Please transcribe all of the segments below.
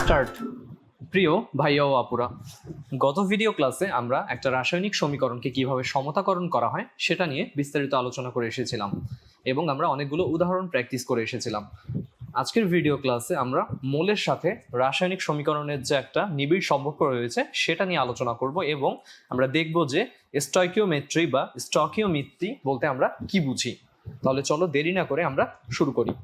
Start. প্রিয় ভাইয়া ও আপুরা, গত ভিডিও ক্লাসে আমরা একটা রাসায়নিক সমীকরণকে কিভাবে সমতাকরণ করা হয় সেটা নিয়ে বিস্তারিত আলোচনা করে এসেছিলাম এবং আমরা অনেকগুলো উদাহরণ প্র্যাকটিস করে এসেছিলাম। আজকের ভিডিও ক্লাসে আমরা মোলের সাথে রাসায়নিক সমীকরণের যে একটা নিবিড় সম্পর্ক রয়েছে সেটা নিয়ে আলোচনা করব এবং আমরা দেখব যে স্টয়কিওমেট্রি বা স্টকিওমিত্রি বলতে আমরা কি বুঝি। তাহলে চলো দেরি না করে আমরা শুরু করি।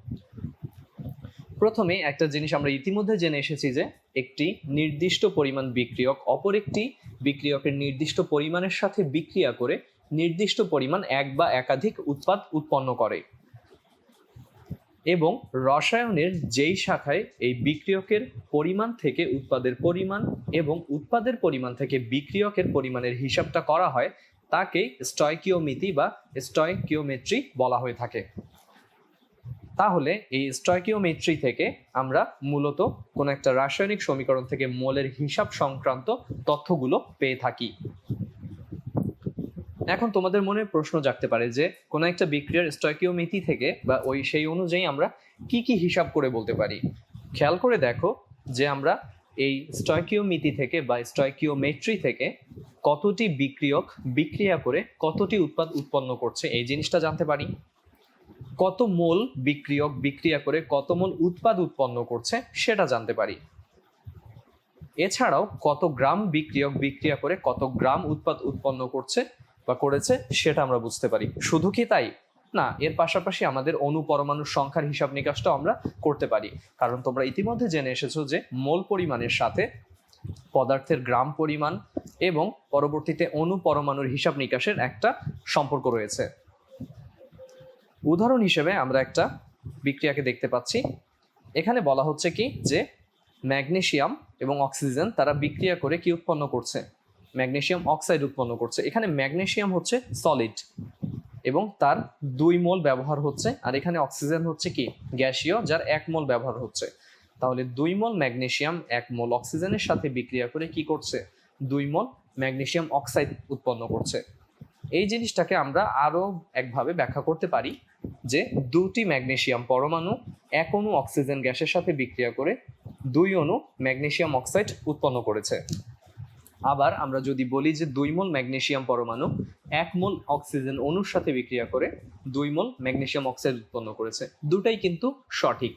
প্রথমে একটা জিনিস আমরা ইতিমধ্যে জেনে এসেছি যে একটি নির্দিষ্ট পরিমাণ বিক্রিয়ক অপর একটি বিক্রিয়কের নির্দিষ্ট পরিমাণের সাথে বিক্রিয়া করে নির্দিষ্ট পরিমাণ এক বা একাধিক উৎপাদ উৎপন্ন করে এবং রসায়নের যেই শাখায় এই বিক্রিয়কের পরিমাণ থেকে উৎপাদের পরিমাণ এবং উৎপাদের পরিমাণ থেকে বিক্রিয়কের পরিমাণের হিসাবটা করা হয় তাকে স্টয়কিওমিতি বা স্টয়কিওমেট্রি বলা হয়ে থাকে। তাহলে এই স্টয়কিওমেট্রি থেকে আমরা মূলত কোনো একটা রাসায়নিক সমীকরণ থেকে মোলের হিসাব সংক্রান্ত তথ্যগুলো পেয়ে থাকি। এখন তোমাদের মনে প্রশ্ন জাগতে পারে যে কোনো একটা বিক্রিয়ার স্টয়কিওমিতি থেকে বা সেই অনুযায়ী আমরা কি কি হিসাব করে বলতে পারি। খেয়াল করে দেখো যে আমরা এই স্টয়কিওমিতি থেকে বা স্টয়কিওমেট্রি থেকে কতটি বিক্রিয়ক বিক্রিয়া করে কতটি উৎপাদ উৎপন্ন করছে এই জিনিসটা জানতে পারি, কত মোল বিক্রিয়ক বিক্রিয়া করে কত মোল উৎপাদ উৎপন্ন করছে সেটা জানতে পারি। এছাড়াও কত গ্রাম বিক্রিয়ক বিক্রিয়া করে কত গ্রাম উৎপাদ উৎপন্ন করছে বা করেছে সেটা আমরা বুঝতে পারি। শুধু কি তাই না, এর পাশাপাশি আমাদের অণু পরমাণুর সংখ্যার হিসাব নিকাশটাও আমরা করতে পারি, কারণ তোমরা ইতিমধ্যে জেনে এসেছো যে মোল পরিমাণের সাথে পদার্থের গ্রাম পরিমাণ এবং পরবর্তীতে অণু পরমাণুর হিসাব নিকাশের একটা সম্পর্ক রয়েছে। উদাহরণ হিসেবে আমরা একটা বিক্রিয়াকে দেখতে পাচ্ছি। এখানে বলা হচ্ছে কি যে ম্যাগনেসিয়াম এবং অক্সিজেন তারা বিক্রিয়া করে কি উৎপন্ন করছে, ম্যাগনেসিয়াম অক্সাইড উৎপন্ন করছে। এখানে ম্যাগনেসিয়াম হচ্ছে সলিড এবং তার 2 মোল ব্যবহার হচ্ছে, আর এখানে অক্সিজেন হচ্ছে কি গ্যাসীয় যার 1 মোল ব্যবহার হচ্ছে। তাহলে 2 মোল ম্যাগনেসিয়াম 1 মোল অক্সিজেনের সাথে বিক্রিয়া করে কি করছে, 2 মোল ম্যাগনেসিয়াম অক্সাইড উৎপন্ন করছে। এই জিনিসটাকে আমরা আরো একভাবে ব্যাখ্যা করতে পারি যে 2টি ম্যাগনেসিয়াম পরমাণু 1 অণু অক্সিজেন গ্যাসের সাথে বিক্রিয়া করে 2 অণু ম্যাগনেসিয়াম অক্সাইড উৎপন্ন করেছে। আবার আমরা যদি বলি যে 2 মোল ম্যাগনেসিয়াম পরমাণু 1 মোল অক্সিজেন অণুর সাথে বিক্রিয়া করে 2 মোল ম্যাগনেসিয়াম অক্সাইড উৎপন্ন করেছে, দুটাই কিন্তু সঠিক।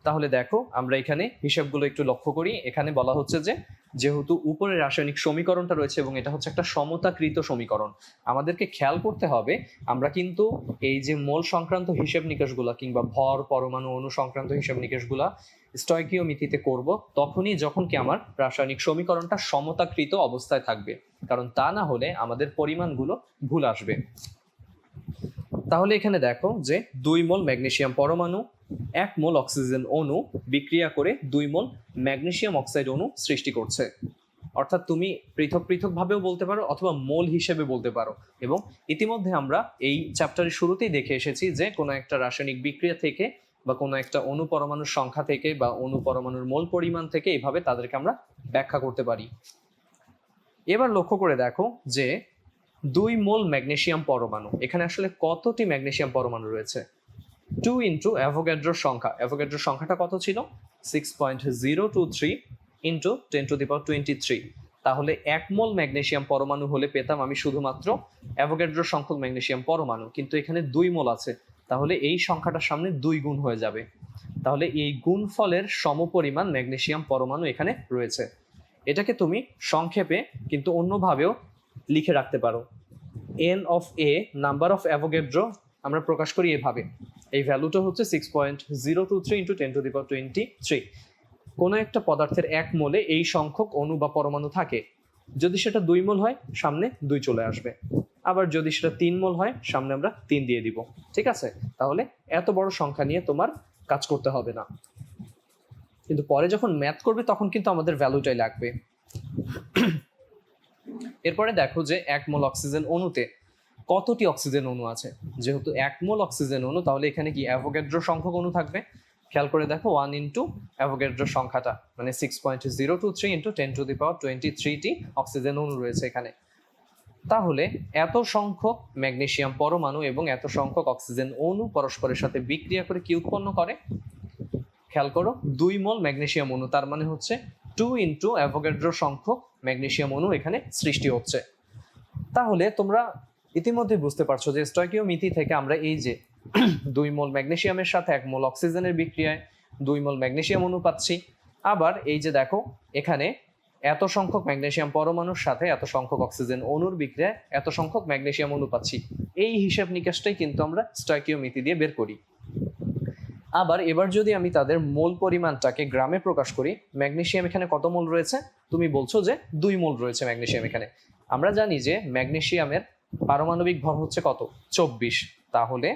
তাহলে দেখো আমরা এখানে হিসাবগুলো একটু লক্ষ্য করি। এখানে বলা হচ্ছে যে যেহেতু উপরে রাসায়নিক সমীকরণটা রয়েছে এবং এটা হচ্ছে একটা সমতাকৃত সমীকরণ, আমাদেরকে খেয়াল করতে হবে আমরা কিন্তু এই যে মোল সংক্রান্ত হিসাব নিকাশগুলা কিংবা ভর পরমাণু অণু সংক্রান্ত হিসাব নিকাশগুলা স্টয়কিওমিতিতে করব তখনই যখন কি আমার রাসায়নিক সমীকরণটা সমতাকৃত অবস্থায় থাকবে, কারণ তা না হলে আমাদের পরিমাণগুলো ভুল আসবে। তাহলে এখানে দেখো যে 2 মোল ম্যাগনেসিয়াম পরমাণু 1 মোল অক্সিজেন অণু বিক্রিয়া করে 2 মোল ম্যাগনেসিয়াম অক্সাইড অণু সৃষ্টি করছে। অর্থাৎ তুমি পৃথক পৃথকভাবেও বলতে পারো অথবা মোল হিসেবে বলতে পারো। এবং ইতিমধ্যে আমরা এই চ্যাপ্টারের শুরুতেই দেখে এসেছি যে কোনো একটা রাসায়নিক বিক্রিয়া থেকে বা কোনো একটা অণু পরমাণুর সংখ্যা থেকে বা অণু পরমাণুর মোল পরিমাণ থেকে এইভাবে তাদেরকে আমরা ব্যাখ্যা করতে পারি। এবার লক্ষ্য করে দেখো যে 2 মোল ম্যাগনেসিয়াম পরমাণু, এখানে আসলে কতটি ম্যাগনেসিয়াম পরমাণু রয়েছে, 2 ইন্টু অ্যাভোগাড্রোর সংখ্যা। অ্যাভোগাড্রোর সংখ্যাটা কত ছিল, 6.023 ইন্টু 10⁻23। তাহলে 1 মোল ম্যাগনেসিয়াম পরমাণু হলে পেতাম আমি শুধুমাত্র অ্যাভোগাড্রোর সংখ্যক ম্যাগনেসিয়াম পরমাণু, কিন্তু এখানে 2 মোল আছে, তাহলে এই সংখ্যাটার সামনে 2 গুণ হয়ে যাবে। তাহলে এই গুণফলের সমপরিমাণ ম্যাগনেসিয়াম পরমাণু এখানে রয়েছে। এটাকে তুমি সংক্ষেপে কিন্তু অন্যভাবেও লিখে রাখতে পারো। N of A number of Avogadro আমরা প্রকাশ করি এভাবে, এই ভ্যালুটা হচ্ছে 6.023 ইন্টু 10⁻23। কোনো একটা পদার্থের 1 মোলে এই সংখ্যক অণু বা পরমাণু থাকে, যদি সেটা 2 মোল হয় সামনে 2 চলে আসবে, আবার যদি সেটা 3 মোল হয় সামনে আমরা 3 দিয়ে দিব। ঠিক আছে, তাহলে এত বড় সংখ্যা নিয়ে তোমার কাজ করতে হবে না, কিন্তু পরে যখন ম্যাথ করবে তখন কিন্তু আমাদের ভ্যালুটাই লাগবে। এরপরে দেখো যে 1 মোল অক্সিজেন অণুতে কতটি অক্সিজেন অণু আছে। যেহেতু 1 মোল অক্সিজেন অণু, তাহলে এখানে কি অ্যাভোগাড্রো সংখ্যক অণু থাকবে। খেয়াল করে দেখো 1 ইন্টু অ্যাভোগাড্রো সংখ্যাটা মানে 6.023 ইন্টু 10⁻23টি অক্সিজেন অণু রয়েছে এখানে। তাহলে এত সংখ্যক ম্যাগনেসিয়াম পরমাণু এবং এত সংখ্যক অক্সিজেন অণু পরস্পরের সাথে বিক্রিয়া করে কি উৎপন্ন করে, খেয়াল করো 2 মোল ম্যাগনেসিয়াম অণু, তার মানে হচ্ছে 2 ইন্টু অ্যাভোগাড্রো সংখ্যক ম্যাগনেসিয়াম অণু এখানে সৃষ্টি হচ্ছে। তাহলে তোমরা ইতিমধ্যে বুঝতে পারছো যে স্টয়কিওমিতি থেকে আমরা এই যে 2 মোল ম্যাগনেসিয়ামের সাথে 1 মোল অক্সিজেনের বিক্রিয়ায় 2 মোল ম্যাগনেসিয়াম অণু পাচ্ছি। আবার এই যে দেখো এখানে এত সংখ্যক ম্যাগনেসিয়াম পরমাণুর সাথে এত সংখ্যক অক্সিজেন অণুর বিক্রিয়ায় এত সংখ্যক ম্যাগনেসিয়াম অণু পাচ্ছি। এই হিসাব নিকাশটাই কিন্তু আমরা স্টয়কিওমিতি দিয়ে বের করি। আবার এবার যদি আমি তাদের মোল পরিমাণটাকে গ্রামে প্রকাশ করি, ম্যাগনেসিয়াম এখানে কত মোল রয়েছে? তুমি বলছো যে 2 মোল রয়েছে ম্যাগনেসিয়াম এখানে। আমরা জানি যে ম্যাগনেসিয়ামের পারমাণবিক ভর হচ্ছে কত? 24। তাহলে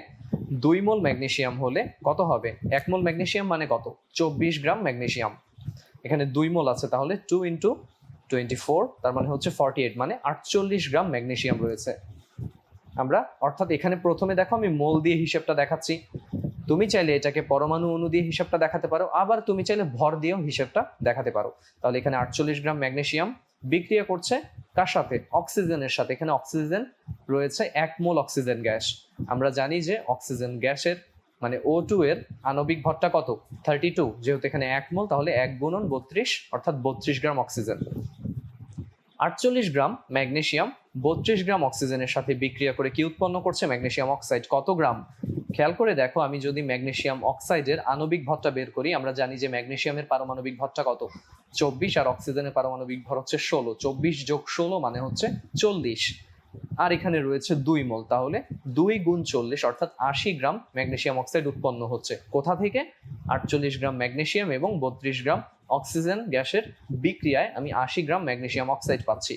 2 মোল ম্যাগনেসিয়াম হলে কত হবে? 1 মোল ম্যাগনেসিয়াম মানে কত? 24 গ্রাম ম্যাগনেসিয়াম। এখানে 2 মোল আছে, তাহলে 2 ইন্টু 24, তার মানে হচ্ছে 48, মানে 48 গ্রাম ম্যাগনেসিয়াম রয়েছে। আমরা অর্থাৎ এখানে প্রথমে দেখো আমি মোল দিয়ে হিসেবটা দেখাচ্ছি, তুমি চাইলে এটাকে পরমাণু অণু দিয়ে হিসাবটা দেখাতে পারো, আবার তুমি চাইলে ভর দিয়েও হিসাবটা দেখাতে পারো। তাহলে এখানে 48 গ্রাম ম্যাগনেসিয়াম বিক্রিয়া করছে কার সাথে? অক্সিজেনের সাথে। এখানে অক্সিজেন রয়েছে 1 মোল অক্সিজেন গ্যাস। আমরা জানি যে অক্সিজেন গ্যাসের মানে O2 এর আণবিক ভরটা কত? 32। যেহেতু এখানে 1 মোল, তাহলে 1 গুণন 32, অর্থাৎ 32 গ্রাম অক্সিজেন। 48 গ্রাম ম্যাগনেসিয়াম 32 গ্রাম অক্সিজেনের সাথে বিক্রিয়া করে কি উৎপন্ন করছে? Magnesium oxide. কত গ্রাম? খেয়াল করে দেখো, আমি যদি ম্যাগনেসিয়াম অক্সাইডের আণবিক ভরটা বের করি, আমরা জানি যে ম্যাগনেসিয়ামের পারমাণবিক ভরটা কত? 24, আর অক্সিজেনের পারমাণবিক ভর হচ্ছে 16। 24 যোগ 16 মানে হচ্ছে 40। আর এখানে রয়েছে 2 মোল, তাহলে 2 গুণ 40 অর্থাৎ 80 গ্রাম ম্যাগনেসিয়াম অক্সাইড উৎপন্ন হচ্ছে। কোথা থেকে? 48 গ্রাম ম্যাগনেসিয়াম এবং 32 গ্রাম অক্সিজেন গ্যাসের বিক্রিয়ায় আমি 80 গ্রাম ম্যাগনেসিয়াম অক্সাইড পাচ্ছি।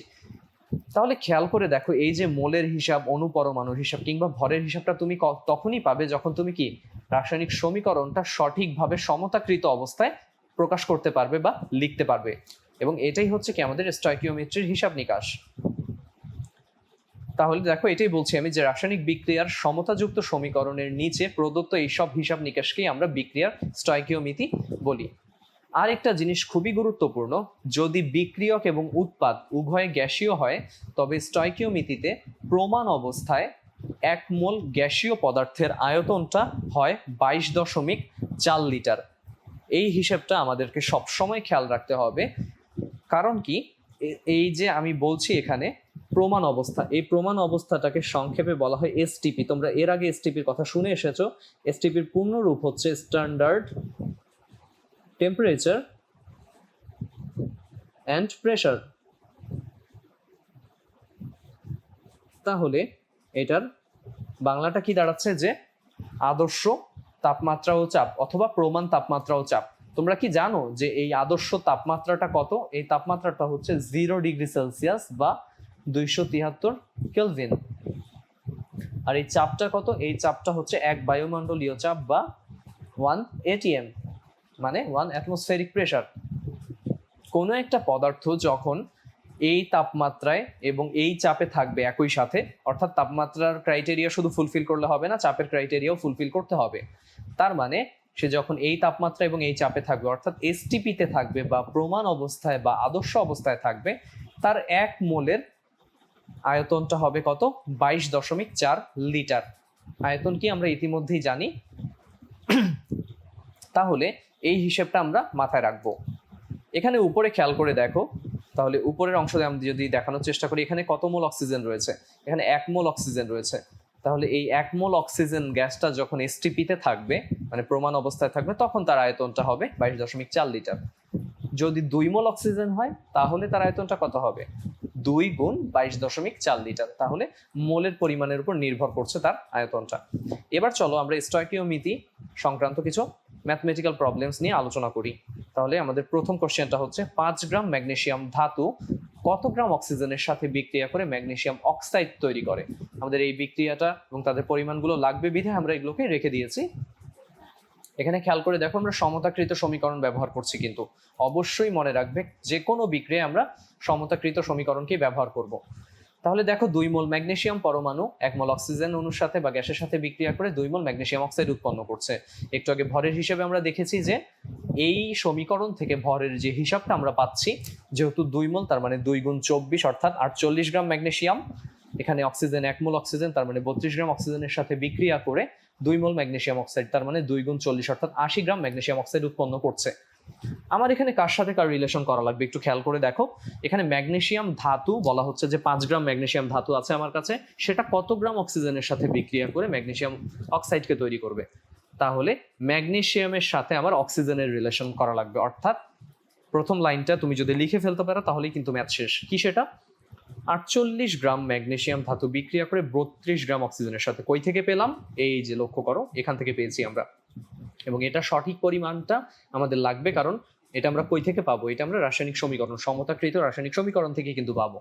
তাহলে খেয়াল করে দেখো, এই যে মোলের হিসাব, অণু পরমাণুর হিসাব কিংবা ভরের হিসাবটা তুমি তখনই পাবে যখন তুমি কি রাসায়নিক সমীকরণটা সঠিকভাবে সমতাকৃত অবস্থায় প্রকাশ করতে পারবে বা লিখতে পারবে। এবং এটাই হচ্ছে কি আমাদের স্টয়কিওমেট্রির হিসাব নিকাশ। তাহলে দেখো, এটাই বলছি আমি যে রাসায়নিক বিক্রিয়ার সমতাযুক্ত সমীকরণের নিচে প্রদত্ত এইসব হিসাব নিকাশকেই আমরা বিক্রিয়ার স্টয়কিওমিতি বলি। আরেকটা জিনিস খুবই গুরুত্বপূর্ণ, যদি বিক্রিয়ক এবং উৎপাদ উভয় গ্যাসীয় হয় তবে স্টয়কিওমিতিতে প্রমাণ অবস্থায় 1 মোল গ্যাসীয় পদার্থের আয়তনটা হয় 22.4 লিটার। এই হিসেবটা আমাদেরকে সবসময় খেয়াল রাখতে হবে। কারণ কি, এই যে আমি বলছি এখানে প্রমাণ অবস্থা, এই প্রমাণ অবস্থাটাকে সংক্ষেপে বলা হয় এসটিপি। তোমরা এর আগে এসটিপির কথা শুনে এসেছো। এসটিপির পূর্ণ রূপ হচ্ছে স্ট্যান্ডার্ড টেম্পারেচার অ্যান্ড প্রেসার। তাহলে এটার বাংলাটা কি দাঁড়াচ্ছে? যে আদর্শ তাপমাত্রা ও চাপ অথবা প্রমাণ তাপমাত্রা ও চাপ। তোমরা কি জানো যে এই আদর্শ তাপমাত্রাটা কত? এই তাপমাত্রাটা হচ্ছে 0 ডিগ্রি সেলসিয়াস বা 273 কেলভিন। আর এই চাপটা কত? এই চাপটা হচ্ছে 1 বায়ুমণ্ডলীয় চাপ বা 1 ATM, মানে 1 অ্যাটমসফেরিক প্রেসার। কোনো একটা পদার্থ যখন এই তাপমাত্রায় এবং এই চাপে থাকবে একই সাথে, অর্থাৎ তাপমাত্রার ক্রাইটেরিয়া শুধু ফুলফিল করলে হবে না, চাপের ক্রাইটেরিয়াও ফুলফিল করতে হবে। তার মানে সে যখন এই তাপমাত্রা এবং এই চাপে থাকবে, অর্থাৎ এসটিপিতে থাকবে বা প্রমাণ অবস্থায় বা আদর্শ অবস্থায় থাকবে, তার 1 মোলের আয়তনটা হবে কত? 22.4 লিটার। আয়তন কি আমরা ইতিমধ্যেই জানি। তাহলে এই হিসেবটা আমরা মাথায় রাখবো। এখানে উপরে খেয়াল করে দেখো, তাহলে উপরের অংশে আমি যদি দেখানোর চেষ্টা করি, এখানে কত মোল অক্সিজেন রয়েছে? এখানে 1 মোল অক্সিজেন রয়েছে। তাহলে এই 1 মোল অক্সিজেন গ্যাসটা যখন এসটিপিতে থাকবে, মানে প্রমাণ অবস্থায় থাকবে, তখন তার আয়তনটা হবে 22.4 লিটার। যদি 2 মোল অক্সিজেন হয় তাহলে তার আয়তনটা কত হবে? 2 গুণ 22.4 লিটার। তাহলে মোলের পরিমাণের উপর নির্ভর করছে তার আয়তনটা। এবার চলো আমরা স্টয়কিওমিতি সংক্রান্ত কিছু ম্যাথমেটিক্যাল প্রবলেমস নিয়ে আলোচনা করি। তাহলে আমাদের প্রথম কোশ্চেনটা হচ্ছে 5 গ্রাম ম্যাগনেসিয়াম ধাতু কত গ্রাম অক্সিজেনের সাথে বিক্রিয়া করে ম্যাগনেসিয়াম অক্সাইড তৈরি করে? আমাদের এই বিক্রিয়াটা এবং তাদের পরিমাণগুলো লাগবে বিধায় আমরা এগুলোকে রেখে দিয়েছি। এখানে খেয়াল করে দেখো, আমরা সমতাকৃত সমীকরণ ব্যবহার করছি, কিন্তু অবশ্যই মনে রাখবে যে কোনো বিক্রিয়ায় আমরা সমতাকৃত সমীকরণকেই ব্যবহার করব। তাহলে দেখো, 2 মোল ম্যাগনেসিয়াম পরমাণু 1 মোল অক্সিজেন অণুর সাথে বা গ্যাসের সাথে বিক্রিয়া করে 2 মোল ম্যাগনেসিয়াম অক্সাইড উৎপন্ন করছে। একটু আগে ভরের হিসেবে আমরা দেখেছি যে এই সমীকরণ থেকে ভরের যে হিসাবটা আমরা পাচ্ছি, যেহেতু 2 মোল, তার মানে 2 গুণ 24 অর্থাৎ 48 গ্রাম ম্যাগনেসিয়াম এখানে অক্সিজেন 1 মোল অক্সিজেন, তার মানে 32 গ্রাম অক্সিজেনের সাথে বিক্রিয়া করে 2 মোল ম্যাগনেসিয়াম অক্সাইড, তার মানে 2 গুণ 40 অর্থাৎ 80 গ্রাম ম্যাগনেসিয়াম অক্সাইড উৎপন্ন করছে। আমার এখানে কার সাথে কার রিলেশন করা লাগবে একটু খেয়াল করে দেখো। এখানে ম্যাগনেসিয়াম ধাতু বলা হচ্ছে যে 5 গ্রাম ম্যাগনেসিয়াম ধাতু আছে আমার কাছে, সেটা কত গ্রাম অক্সিজেনের সাথে বিক্রিয়া করে ম্যাগনেসিয়াম অক্সাইডকে তৈরি করবে। তাহলে ম্যাগনেসিয়ামের সাথে আমার অক্সিজেনের রিলেশন করা লাগবে, অর্থাৎ প্রথম লাইনটা তুমি যদি লিখে ফেলতে পারো তাহলেই কিন্তু ম্যাথ শেষ। কি সেটা? 48 গ্রাম ম্যাগনেসিয়াম ধাতু বিক্রিয়া করে 32 গ্রাম অক্সিজেনের সাথে। কই থেকে পেলাম? এই যে লক্ষ্য করো, এখান থেকে পেয়েছি আমরা। এবং এটা সঠিক পরিমাণটা আমাদের লাগবে, কারণ এটা আমরা কই থেকে পাবো? এটা আমরা রাসায়নিক সমীকরণ, সমতাকৃত রাসায়নিক সমীকরণ থেকে কিন্তু পাবো।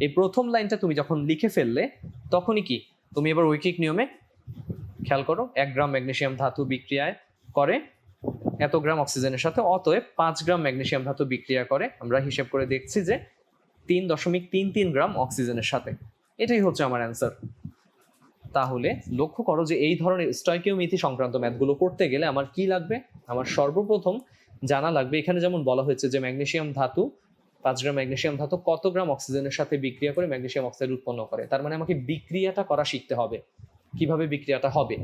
এই প্রথম লাইনটা তুমি যখন লিখে ফেললে তখনই কি তুমি এবার ঐকিক নিয়মে খেয়াল করো, 1 গ্রাম ম্যাগনেসিয়াম ধাতু বিক্রিয়ায় করে এত গ্রাম অক্সিজেনের সাথে, অতএব 5 গ্রাম ম্যাগনেসিয়াম ধাতু বিক্রিয়া করে, আমরা হিসেব করে দেখছি যে 3.33 গ্রাম অক্সিজেনের সাথে। এটাই হচ্ছে আমার অ্যান্সার। তাহলে লক্ষ্য করো যে এই ধরনের স্টয়কিওমেট্রি সংক্রান্ত ম্যাথগুলো করতে গেলে আমার কি লাগবে? আমার সর্বপ্রথম জানা লাগবে, এখানে যেমন বলা হয়েছে যে ম্যাগনেসিয়াম ধাতু 5 গ্রাম ম্যাগনেসিয়াম ধাতু কত গ্রাম অক্সিজেনের সাথে বিক্রিয়া করে ম্যাগনেসিয়াম অক্সাইড উৎপন্ন করে। তার মানে আমাকে বিক্রিয়াটা করা শিখতে হবে, কিভাবে বিক্রিয়াটা হবে,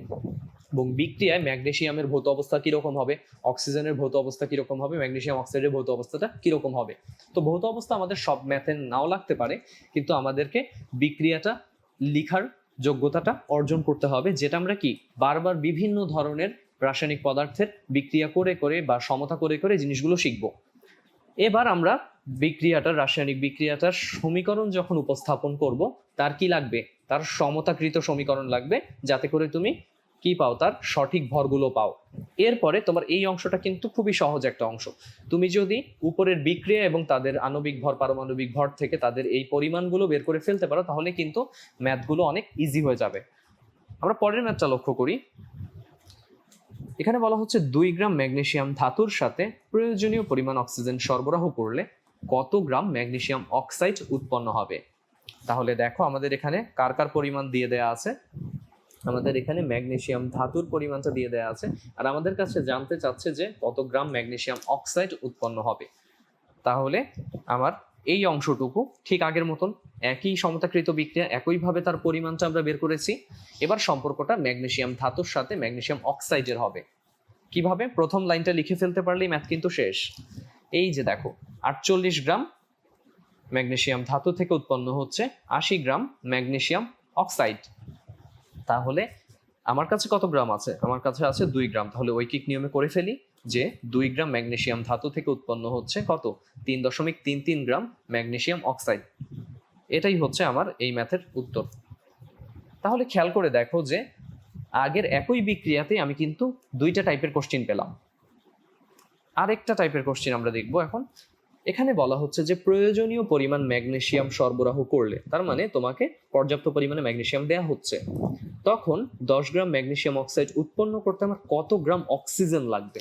এবং বিক্রিয়ায় ম্যাগনেসিয়ামের ভৌত অবস্থা কিরকম হবে, অক্সিজেনের ভৌত অবস্থা কিরকম হবে, ম্যাগনেসিয়াম অক্সাইডের ভৌত অবস্থাটা কিরকম হবে। তো ভৌত অবস্থা আমাদের সব ম্যাথে নাও লাগতে পারে, কিন্তু আমাদেরকে বিক্রিয়াটা লিখার যোগ্যতাটা অর্জন করতে হবে, যেটা আমরা কি বারবার বিভিন্ন ধরনের রাসায়নিক পদার্থের বিক্রিয়া করে করে বা সমতা করে করে জিনিসগুলো শিখবো। এবার আমরা রাসায়নিক বিক্রিয়াটার সমীকরণ যখন উপস্থাপন করব, তার কি লাগবে? তার সমতাকৃত সমীকরণ লাগবে, যাতে করে তুমি কি পাও? তার সঠিক ভরগুলো পাও। এরপরে তোমার এই অংশটা কিন্তু খুবই সহজ একটা অংশ। তুমি যদি উপরের বিক্রিয়া এবং তাদের আণবিক ভর পারমাণবিক ভর থেকে তাদের এই পরিমাণগুলো বের করে ফেলতে পারো, তাহলে কিন্তু ম্যাথগুলো অনেক ইজি হয়ে যাবে। আমরা পরের ম্যাথটা লক্ষ্য করি। এখানে বলা হচ্ছে 2 গ্রাম ম্যাগনেসিয়াম ধাতুর সাথে প্রয়োজনীয় পরিমাণ অক্সিজেন সরবরাহ করলে কত গ্রাম ম্যাগনেসিয়াম অক্সাইড উৎপন্ন হবে। তাহলে দেখো আমাদের এখানে কার কার পরিমাণ দিয়ে দেয়া আছে। আমাদের এখানে ম্যাগনেসিয়াম ধাতুর পরিমাণটা দিয়ে দেয়া আছে, আর আমাদের কাছে জানতে চাচ্ছে যে কত গ্রাম ম্যাগনেসিয়াম অক্সাইড উৎপন্ন হবে। তাহলে আমার এই অংশটুকু ঠিক আগের মতন একই সমতাকৃত বিক্রিয়া, একইভাবে তার পরিমাণটা আমরা বের করেছি। এবার সম্পর্কটা ম্যাগনেসিয়াম ধাতুর সাথে ম্যাগনেসিয়াম অক্সাইডের হবে। কিভাবে? প্রথম লাইনটা লিখে ফেলতে পারলেই ম্যাথ কিন্তু শেষ। এই যে দেখো, 48 গ্রাম ম্যাগনেসিয়াম ধাতু থেকে উৎপন্ন হচ্ছে 80 গ্রাম ম্যাগনেসিয়াম অক্সাইড। তাহলে আমার কাছে কত গ্রাম আছে? আমার কাছে আছে 2 গ্রাম। তাহলে ঐকিক নিয়মে করে ফেলি যে 2 গ্রাম ম্যাগনেসিয়াম ধাতু থেকে উৎপন্ন হচ্ছে কত? 3.33 গ্রাম ম্যাগনেসিয়াম অক্সাইড। এটাই হচ্ছে আমার এই ম্যাথের উত্তর। তাহলে খেয়াল করে দেখো যে আগের একই বিক্রিয়াতে আমি কিন্তু 2টা টাইপের কোশ্চিন পেলাম। আরেকটা টাইপের কোশ্চিন আমরা দেখবো এখন। এখানে বলা হচ্ছে যে প্রয়োজনীয় পরিমাণ ম্যাগনেসিয়াম সরবরাহ করলে, তার মানে তোমাকে পর্যাপ্ত পরিমাণে ম্যাগনেসিয়াম দেয়া হচ্ছে, তখন 10 গ্রাম ম্যাগনেসিয়াম অক্সাইড উৎপন্ন করতে আমার কত গ্রাম অক্সিজেন লাগবে।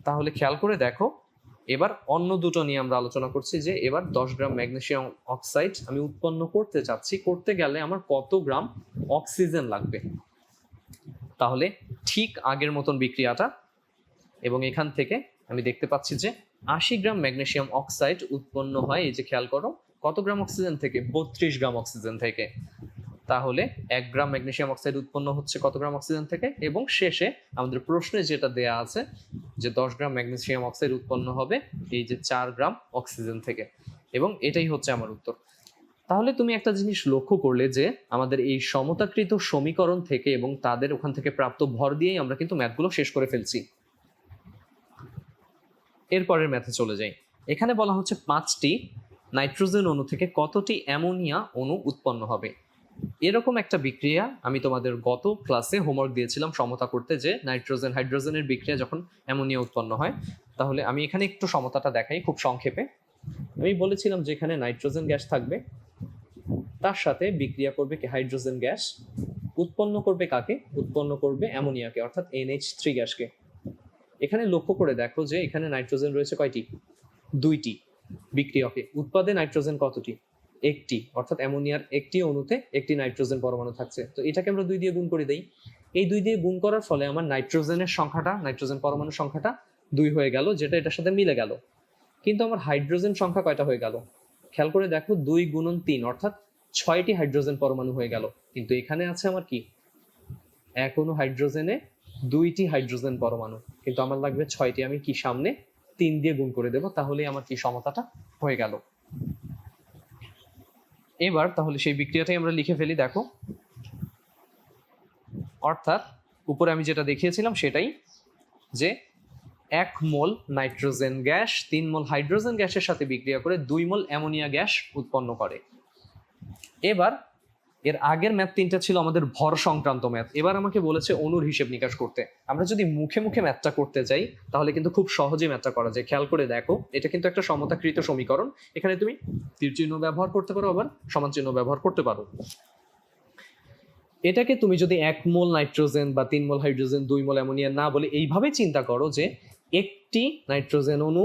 তাহলে খেয়াল করে দেখো, এবার অন্য দুটো নিয়ে আমরা আলোচনা করছি যে এবার 10 গ্রাম ম্যাগনেসিয়াম অক্সাইড আমি উৎপন্ন করতে চাচ্ছি, করতে গেলে আমার কত গ্রাম অক্সিজেন লাগবে। তাহলে ঠিক আগের মতন বিক্রিয়াটা, এবং এখান থেকে আমি দেখতে পাচ্ছি যে 80 গ্রাম ম্যাগনেসিয়াম অক্সাইড উৎপন্ন হয়, এই যে খেয়াল করো, কত গ্রাম অক্সিজেন থেকে? 32 গ্রাম অক্সিজেন থেকে। তাহলে 1 গ্রাম ম্যাগনেসিয়াম অক্সাইড উৎপন্ন হচ্ছে কত গ্রাম অক্সিজেন থেকে? এবং শেষে আমাদের প্রশ্নে যেটা দেয়া আছে যে 10 গ্রাম ম্যাগনেসিয়াম অক্সাইড উৎপন্ন হবে এই যে 4 গ্রাম অক্সিজেন থেকে, এবং এটাই হচ্ছে আমার উত্তর। তাহলে তুমি একটা জিনিস লক্ষ্য করলে যে আমাদের এই সমতাকৃত সমীকরণ থেকে এবং তাদের ওখান থেকে প্রাপ্ত ভর দিয়েই আমরা কিন্তু ম্যাথগুলো শেষ করে ফেলছি। এরপরের ম্যাথে চলে যাই। এখানে বলা হচ্ছে 5টি নাইট্রোজেন অণু থেকে কতটি অ্যামোনিয়া অণু উৎপন্ন হবে। এরকম একটা বিক্রিয়া আমি তোমাদের গত ক্লাসে হোমওয়ার্ক দিয়েছিলাম সমতা করতে, যে নাইট্রোজেন হাইড্রোজেনের বিক্রিয়া যখন অ্যামোনিয়া উৎপন্ন হয়। তাহলে আমি এখানে একটু সমতাটা দেখাই খুব সংক্ষেপে। আমি বলেছিলাম যে এখানে নাইট্রোজেন গ্যাস থাকবে, তার সাথে বিক্রিয়া করবে কি হাইড্রোজেন গ্যাস, উৎপন্ন করবে কাকে? উৎপন্ন করবে অ্যামোনিয়াকে, অর্থাৎ NH3 গ্যাসকে। এখানে লক্ষ্য করে দেখো যে এখানে নাইট্রোজেন রয়েছে কয়টি? 2টি। বিক্রিয়কে উৎপাদে নাইট্রোজেন কতটি? 1টি, অর্থাৎ অ্যামোনিয়ার একটি অণুতে একটি নাইট্রোজেন পরমাণু থাকছে। তো এটাকে আমরা 2 দিয়ে গুণ করে দেই। এই 2 দিয়ে গুণ করার ফলে আমার নাইট্রোজেনের সংখ্যাটা, নাইট্রোজেন পরমাণুর সংখ্যাটা 2 হয়ে গেল, যেটা এটার সাথে মিলে গেল। কিন্তু আমার হাইড্রোজেন সংখ্যা কয়টা হয়ে গেল? খেয়াল করে দেখো, 2 গুণন 3 অর্থাৎ 6টি হাইড্রোজেন পরমাণু হয়ে গেল, কিন্তু এখানে আছে আমার কি 1 অণু হাইড্রোজেনে 2টি হাইড্রোজেন পরমাণু, কিন্তু আমার লাগবে 6টি। আমি কি সামনে 3 দিয়ে গুণ করে দেব, তাহলেই আমার কি সমতাটা হয়ে গেল। এবার তাহলে সেই বিক্রিয়াটাই আমরা লিখে ফেলি। দেখো, অর্থাৎ উপরে আমি যেটা দেখিয়েছিলাম সেটাই, যে 1 মোল নাইট্রোজেন গ্যাস 3 মোল হাইড্রোজেন গ্যাসের সাথে বিক্রিয়া করে 2 মোল অ্যামোনিয়া গ্যাস উৎপন্ন করে। এবার এর আগের ম্যাথ 3টা ছিল আমাদের ভর সংক্রান্ত ম্যাথ, এবার আমাকে বলেছে অণুর হিসেব নিকাশ করতে। আমরা যদি মুখে মুখে ম্যাথটা করতে যাই তাহলে কিন্তু খুব সহজে ম্যাথটা করা যায়। খেয়াল করে দেখো, এটা কিন্তু একটা সমতাকৃত সমীকরণ। এখানে তুমি তীর চিহ্ন ব্যবহার করতে পারো, আবার সমান চিহ্ন ব্যবহার করতে পারো। এটাকে তুমি যদি 1 মোল নাইট্রোজেন বা 3 মোল হাইড্রোজেন 2 মোল অ্যামোনিয়া না বলে এইভাবে চিন্তা করো যে একটি নাইট্রোজেন অণু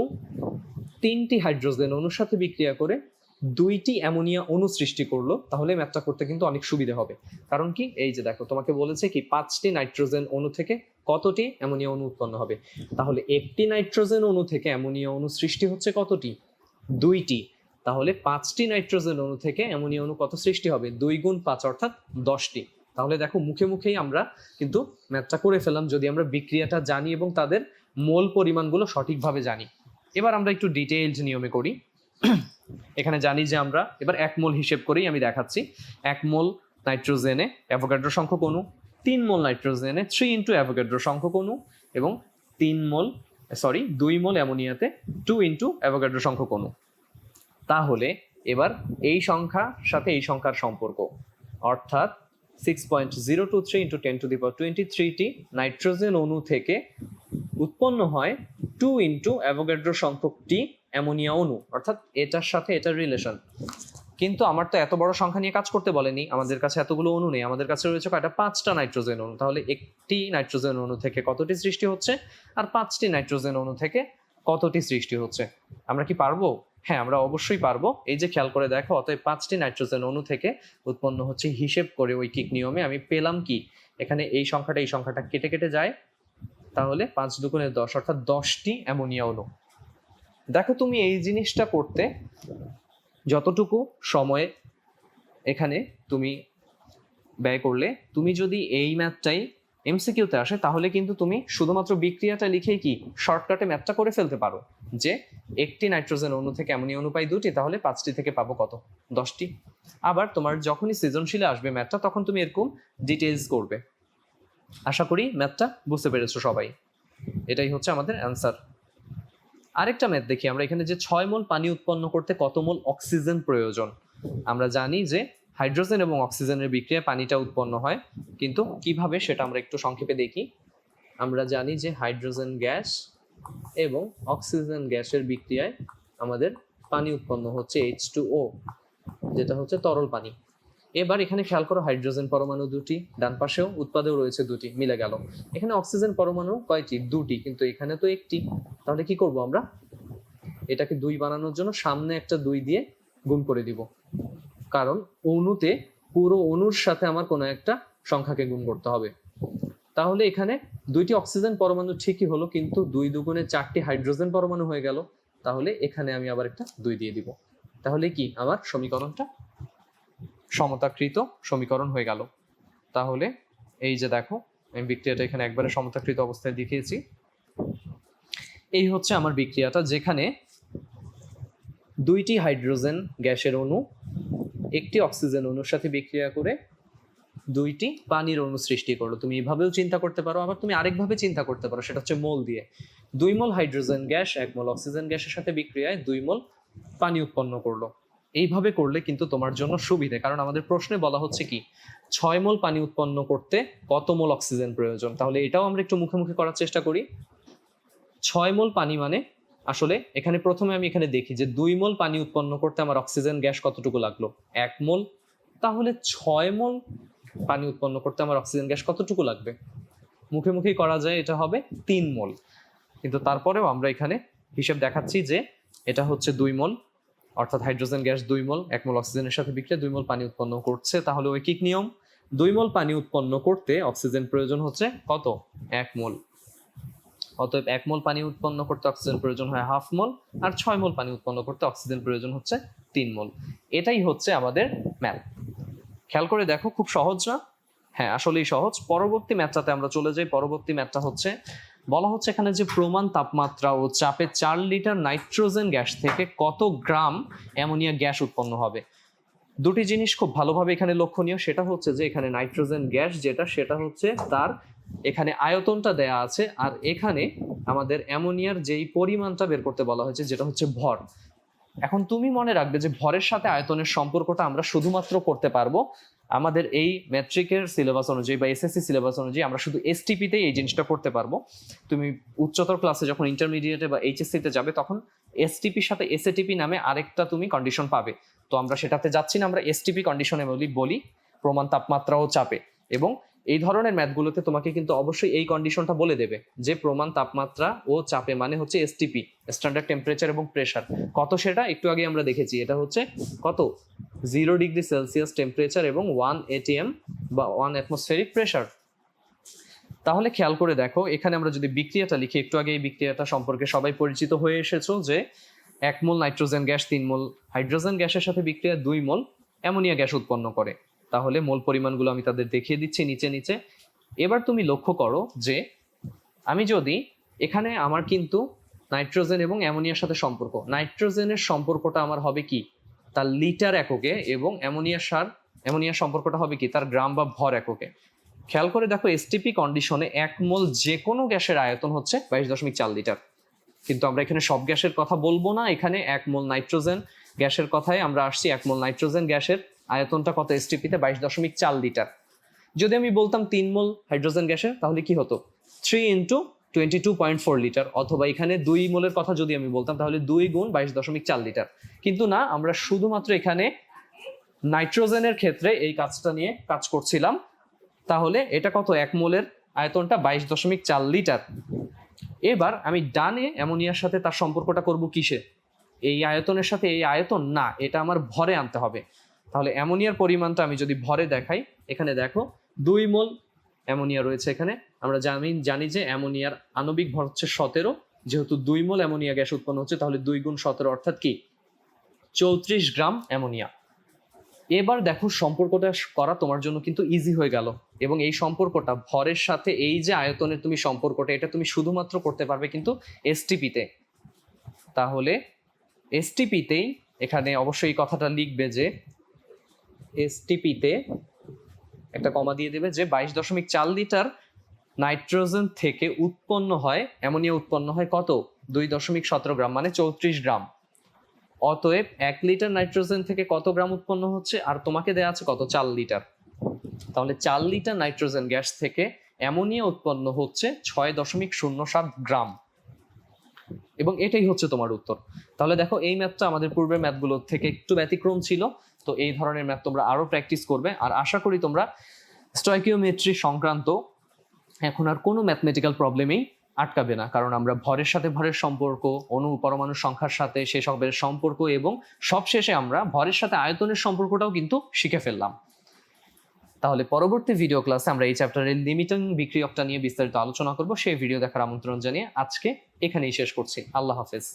3টি হাইড্রোজেন অণুর সাথে বিক্রিয়া করে 2টি অ্যামোনিয়া অণু সৃষ্টি করলো, তাহলে ম্যাথটা করতে কিন্তু অনেক সুবিধা হবে। কারণ কি, এই যে দেখো, তোমাকে বলেছে কি 5টি নাইট্রোজেন অণু থেকে কতটি অ্যামোনিয়া অণু উৎপন্ন হবে। তাহলে একটি নাইট্রোজেন অণু থেকে অ্যামোনিয়া অণু সৃষ্টি হচ্ছে কতটি? 2টি। তাহলে 5টি নাইট্রোজেন অণু থেকে অ্যামোনিয়া অণু কত সৃষ্টি হবে? 2 গুণ 5 অর্থাৎ 10টি। তাহলে দেখো, মুখে মুখেই আমরা কিন্তু ম্যাথটা করে ফেললাম, যদি আমরা বিক্রিয়াটা জানি এবং তাদের মোল পরিমাণগুলো সঠিকভাবে জানি। এবার আমরা একটু ডিটেইলড নিয়মে করি। এখানে জানি যে আমরা এবার 1 মোল হিসেব করেই আমি দেখাচ্ছি। 1 মোল নাইট্রোজেনে অ্যাভোগাড্রো সংখ্যক অণু, 3 মোল নাইট্রোজেনে 3 ইন্টু অ্যাভোগাড্রো সংখ্যক অণু, এবং 2 মোল অ্যামোনিয়াতে 2 ইন্টু অ্যাভোগাড্রো সংখ্যক অণু। তাহলে এবার এই সংখ্যার সাথে এই সংখ্যার সম্পর্ক, অর্থাৎ 6.023 ইন্টু 10⁻23টি নাইট্রোজেন অণু থেকে উৎপন্ন হয় 2 ইন্টু অ্যাভোগাড্রো সংখ্যকটি অ্যামোনিয়া অণু, অর্থাৎ এটার সাথে এটার রিলেশন। কিন্তু আমার তো এত বড় সংখ্যা নিয়ে কাজ করতে বলেনি, আমাদের কাছে এতগুলো অণু নেই, আমাদের কাছে রয়েছে কয়টা? 5টা নাইট্রোজেন অণু। তাহলে একটি নাইট্রোজেন অণু থেকে কতটি সৃষ্টি হচ্ছে, আর 5টি নাইট্রোজেন অণু থেকে কতটি সৃষ্টি হচ্ছে? আমরা কি পারবো? হ্যাঁ, আমরা অবশ্যই পারবো। এই যে খেয়াল করে দেখো, অতএব 5টি নাইট্রোজেন অণু থেকে উৎপন্ন হচ্ছে, হিসেব করে ঐকিক নিয়মে আমি পেলাম কি, এখানে এই সংখ্যাটা কেটে কেটে যায়, তাহলে 5 দুগুণে 10 অর্থাৎ 10টি অ্যামোনিয়া অণু। দেখো, তুমি এই জিনিসটা করতে যতটুকু সময় এখানে তুমি ব্যয় করলে, তুমি যদি এই ম্যাথটাই এমসিকিউতে আসে তাহলে কিন্তু তুমি শুধুমাত্র বিক্রিয়াটা লিখেই কি শর্টকাটে ম্যাথটা করে ফেলতে পারো, যে একটি নাইট্রোজেন অণু থেকে অ্যামোনিয়া অণু পাই 2টি, তাহলে 5টি থেকে পাবো কত? 10টি। আবার তোমার যখনই সৃজনশীলে আসবে ম্যাথটা, তখন তুমি এরকম ডিটেইলস করবে। আশা করি ম্যাথটা বুঝতে পেরেছো সবাই। এটাই হচ্ছে আমাদের অ্যান্সার। আরেকটা ম্যাথ দেখি আমরা এখানে, যে 6 মোল পানি উৎপন্ন করতে কত মোল অক্সিজেন প্রয়োজন। আমরা জানি যে হাইড্রোজেন এবং অক্সিজেনের বিক্রিয়ায় পানিটা উৎপন্ন হয়, কিন্তু কিভাবে সেটা আমরা একটু সংক্ষেপে দেখি। আমরা জানি যে হাইড্রোজেন গ্যাস এবং অক্সিজেন গ্যাসের বিক্রিয়ায় আমাদের পানি উৎপন্ন হচ্ছে H2O, যেটা হচ্ছে তরল পানি। এবার এখানে খেয়াল করো, হাইড্রোজেন পরমাণু 2টি, ডান পাশেও উৎপাদেও রয়েছে 2টি, মিলে গেল। এখানে অক্সিজেন পরমাণু কয়টি? 2টি, কিন্তু এখানে তো 1টি। তাহলে কি করব আমরা? এটাকে 2 বানানোর জন্য সামনে একটা 2 দিয়ে গুণ করে দিব, কারণ অণুতে পুরো অণুর সাথে আমার কোনো একটা সংখ্যাকে গুণ করতে হবে। তাহলে এখানে 2টি অক্সিজেন পরমাণু ঠিকই হলো, কিন্তু 2 দুগুণে 4টি হাইড্রোজেন পরমাণু হয়ে গেল। তাহলে এখানে আমি আবার একটা 2 দিয়ে দিব। তাহলে কি আমার সমীকরণটা সমতাকৃত সমীকরণ হয়ে গেল। তাহলে এই যে দেখো, আমি বিক্রিয়াটা এখানে একবারে সমতাকৃত অবস্থায় দেখিয়েছি। এই হচ্ছে আমার বিক্রিয়াটা, যেখানে 2টি হাইড্রোজেন গ্যাসের অণু একটি অক্সিজেন অণুর সাথে বিক্রিয়া করে 2টি পানির অণু সৃষ্টি করলো। তুমি এভাবেও চিন্তা করতে পারো, আবার তুমি আরেকভাবে চিন্তা করতে পারো, সেটা হচ্ছে মোল দিয়ে। 2 মোল হাইড্রোজেন গ্যাস 1 মোল অক্সিজেন গ্যাসের সাথে বিক্রিয়ায় 2 মোল পানি উৎপন্ন করলো। এইভাবে করলে কিন্তু তোমার জন্য সুবিধে, কারণ আমাদের প্রশ্নে বলা হচ্ছে কি 6 মোল পানি উৎপন্ন করতে কত মোল অক্সিজেন প্রয়োজন। তাহলে এটাও আমরা একটু মুখে মুখে করার চেষ্টা করি। 6 মোল পানি মানে আসলে এখানে প্রথমে আমি এখানে দেখি যে 2 মোল পানি উৎপন্ন করতে আমার অক্সিজেন গ্যাস কতটুকু লাগলো? 1 মোল। তাহলে 6 মোল পানি উৎপন্ন করতে আমার অক্সিজেন গ্যাস কতটুকু লাগবে? মুখে মুখেই করা যায়, এটা হবে 3 মোল। কিন্তু তারপরেও আমরা এখানে হিসেব দেখাচ্ছি যে এটা হচ্ছে 2 মোল, অর্থাৎ হাইড্রোজেন গ্যাস 2 মোল 1 মোল অক্সিজেনের সাথে বিক্রিয়া 2 মোল পানি উৎপন্ন করছে। তাহলে ঐকিক নিয়ম, 2 মোল পানি উৎপন্ন করতে অক্সিজেন প্রয়োজন হচ্ছে কত? 1 মোল। অতএব 1 মোল পানি উৎপন্ন করতে অক্সিজেন প্রয়োজন হয় 1/2 মোল, আর 6 মোল পানি উৎপন্ন করতে অক্সিজেন প্রয়োজন হচ্ছে 3 মোল। এটাই হচ্ছে আমাদের ম্যাথ। খেয়াল করে দেখো, খুব সহজ না? হ্যাঁ, আসলেই সহজ। পরবর্তী ম্যাথটাতে আমরা চলে যাই। পরবর্তী ম্যাথটা হচ্ছে, বলা হচ্ছে এখানে যে প্রমাণ তাপমাত্রা ও চাপে 4 লিটার নাইট্রোজেন গ্যাস থেকে কত গ্রাম অ্যামোনিয়া গ্যাস উৎপন্ন হবে। দুটি জিনিস খুব ভালোভাবে এখানে লক্ষণীয়। সেটা হচ্ছে যে এখানে নাইট্রোজেন গ্যাস যেটা, সেটা হচ্ছে তার এখানে আয়তনটা দেয়া আছে, আর এখানে আমাদের অ্যামোনিয়ার যেই পরিমাণটা বের করতে বলা হয়েছে যেটা হচ্ছে ভর। এখন তুমি মনে রাখবে যে ভরের সাথে আয়তনের সম্পর্কটা আমরা শুধুমাত্র করতে পারবো আমাদের এই ম্যাট্রিকের সিলেবাস অনুযায়ী বা এসএসসি সিলেবাস অনুযায়ী। আমরা শুধু এসটিপিতেই এই জিনিসটা করতে পারবো। তুমি উচ্চতর ক্লাসে যখন ইন্টারমিডিয়েটে বা এইচএসসিতে যাবে তখন এসটিপির সাথে এসএটিপি নামে আরেকটা তুমি কন্ডিশন পাবে। তো আমরা সেটাতে যাচ্ছি না, আমরা এসটিপি কন্ডিশনে বলি প্রমাণ তাপমাত্রা ও চাপে। এবং এই ধরনের ম্যাথগুলোতে তোমাকে কিন্তু অবশ্যই এই কন্ডিশনটা বলে দেবে যে প্রমাণ তাপমাত্রা ও চাপে মানে হচ্ছে এসটিপি, স্ট্যান্ডার্ড টেম্পারেচার এবং প্রেসার কত, সেটা একটু আগে আমরা দেখেছি। এটা হচ্ছে কত, 0 ডিগ্রি সেলসিয়াস টেম্পারেচার এবং 1 ATM বা 1 অ্যাটমসফেরিক প্রেসার। তাহলে খেয়াল করে দেখো, এখানে আমরা যদি বিক্রিয়াটা লিখি, একটু আগে এই বিক্রিয়াটা সম্পর্কে সবাই পরিচিত হয়ে এসেছো যে 1 মোল নাইট্রোজেন গ্যাস 3 মোল হাইড্রোজেন গ্যাসের সাথে বিক্রিয়া 2 মোল অ্যামোনিয়া গ্যাস উৎপন্ন করে। তাহলে মোল পরিমাণগুলো আমি তাদের দেখিয়ে দিচ্ছি নিচে নিচে। এবার তুমি লক্ষ্য করো যে আমি যদি এখানে, আমার কিন্তু নাইট্রোজেন এবং অ্যামোনিয়ার সাথে সম্পর্ক, নাইট্রোজেনের সম্পর্কটা আমার হবে কি তার লিটার এককে, এবং অ্যামোনিয়ার সম্পর্কটা হবে কি তার গ্রাম বা ভর এককে। খেয়াল করে দেখো, এসটিপি কন্ডিশনে 1 মোল যে কোনো গ্যাসের আয়তন হচ্ছে 22.4 লিটার। কিন্তু আমরা এখানে সব গ্যাসের কথা বলবো না, এখানে 1 মোল নাইট্রোজেন গ্যাসের কথায় আমরা আসছি। 1 মোল নাইট্রোজেন গ্যাসের আয়তনটা কত এসটিপিতে, 22.4 লিটার। যদি আমি বলতাম 3 মোল হাইড্রোজেন গ্যাসের, তাহলে কি হতো 3 ইন্টু 22.4 লিটার, অথবা এখানে 2 মোলের কথা যদি আমি বলতাম তাহলে 2 গুণ 22.4 লিটার। কিন্তু না, আমরা শুধুমাত্র এখানে নাইট্রোজেনের ক্ষেত্রে এই কাজটা নিয়ে কাজ করছিলাম। তাহলে এটা কত, 1 মোলের আয়তনটা 22.4 লিটার। এবার আমি ডানে অ্যামোনিয়ার সাথে তার সম্পর্কটা করব কিসে, এই আয়তনের সাথে। এই আয়তন না, এটা আমার ভরে আনতে হবে। তাহলে অ্যামোনিয়ার পরিমাণটা আমি যদি ভরে দেখাই, এখানে দেখো 2 মোল অ্যামোনিয়া রয়েছে এখানে। আমরা জানি যে অ্যামোনিয়ার আণবিক ভর হচ্ছে 17। যেহেতু 2 মোল অ্যামোনিয়া গ্যাস উৎপন্ন হচ্ছে, তাহলে 2 গুণ 17 অর্থাৎ কি 34 গ্রাম অ্যামোনিয়া। এবার দেখো সম্পর্কটা করা তোমার জন্য কিন্তু ইজি হয়ে গেল, এবং এই সম্পর্কটা ভরের সাথে এই যে আয়তনের তুমি সম্পর্কটা, এটা তুমি শুধুমাত্র করতে পারবে কিন্তু এসটিপিতে। তাহলে এসটিপিতেই এখানে অবশ্যই এই কথাটা লিখবে যে এসটিপিতে একটা কমা দিয়ে দেবে যে 22.4 লিটার নাইট্রোজেন থেকে উৎপন্ন হয় অ্যামোনিয়া, উৎপন্ন হয় কত 2.17 গ্রাম মানে 34 গ্রাম। অতএব 1 লিটার নাইট্রোজেন থেকে কত গ্রাম উৎপন্ন হচ্ছে, আর তোমাকে দেয়া আছে কত 4 লিটার। তাহলে 4 লিটার নাইট্রোজেন গ্যাস থেকে অ্যামোনিয়া উৎপন্ন হচ্ছে 6.07 গ্রাম, এবং এটাই হচ্ছে তোমার উত্তর। তাহলে দেখো, এই ম্যাথটা আমাদের পূর্বের ম্যাথগুলোর থেকে একটু ব্যতিক্রম ছিল। তো এই ধরনের ম্যাথ তোমরা আরো প্র্যাকটিস করবে, আর আশা করি তোমরা স্টয়কিওমেট্রি সংক্রান্ত এখন আর কোনো ম্যাথমেটিক্যাল প্রবলেমেই আটকাবে না। কারণ আমরা ভরের সাথে ভরের সম্পর্ক, অণু পরমাণু সংখ্যার সাথে সেসবের সম্পর্ক, এবং সবশেষে আমরা ভরের সাথে আয়তনের সম্পর্কটাও কিন্তু শিখে ফেললাম। তাহলে পরবর্তী ভিডিও ক্লাসে আমরা এই চ্যাপ্টারের লিমিটিং বিক্রিয়কটা নিয়ে বিস্তারিত আলোচনা করব। সেই ভিডিও দেখার আমন্ত্রণ জানিয়ে আজকে এখানেই শেষ করছি। আল্লাহ হাফেজ।